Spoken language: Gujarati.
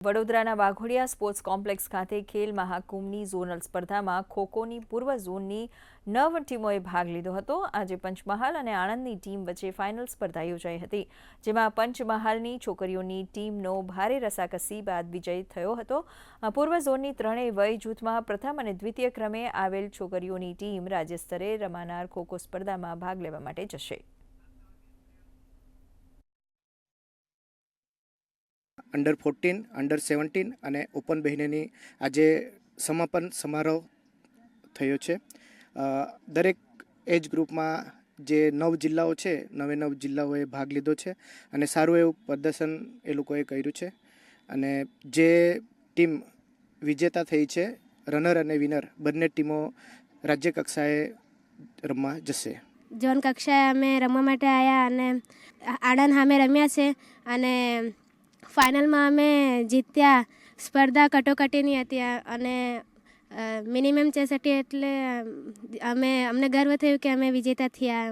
વડોદરાના વાઘોડિયા સ્પોર્ટ્સ કોમ્પ્લેક્સ ખાતે ખેલ મહાકુંભની ઝોનલ સ્પર્ધામાં ખોખોની પૂર્વ ઝોનની 9 ટીમોએ ભાગ લીધો હતો। આજે પંચમહાલ અને આણંદની ટીમ વચ્ચે ફાઇનલ સ્પર્ધા યોજાઈ હતી, જેમાં પંચમહાલની છોકરીઓની ટીમનો ભારે રસાકસી બાદ વિજય થયો હતો। પૂર્વ ઝોનની ત્રણેય વય જૂથમાં પ્રથમ અને દ્વિતીય ક્રમે આવેલ છોકરીઓની ટીમ રાજ્ય સ્તરે રમાનાર ખોખો સ્પર્ધામાં ભાગ લેવા માટે જશે। अंडर 14, अंडर 17 અને ઓપન બહેનોની આજે સમાપન સમારોહ થયો છે। દરેક એજ ગ્રુપમાં જે 9 જિલ્લાઓ છે, 9 જિલ્લાઓએ ભાગ લીધો છે અને સારું એવું પ્રદર્શન એ લોકોએ કર્યું છે અને જે ટીમ વિજેતા થઈ છે, રનર અને વિનર બંને ટીમો રાજ્ય કક્ષાએ રમવા જશે। ઝોન કક્ષાએ અમે રમવા માટે આવ્યા અને આણંદ સામે રમ્યા છે અને ફાઇનલમાં અમે જીત્યા। સ્પર્ધા કટોકટીની હતી અને મિનિમમ 64 એટલે અમને ગર્વ થયું કે અમે વિજેતા થયા।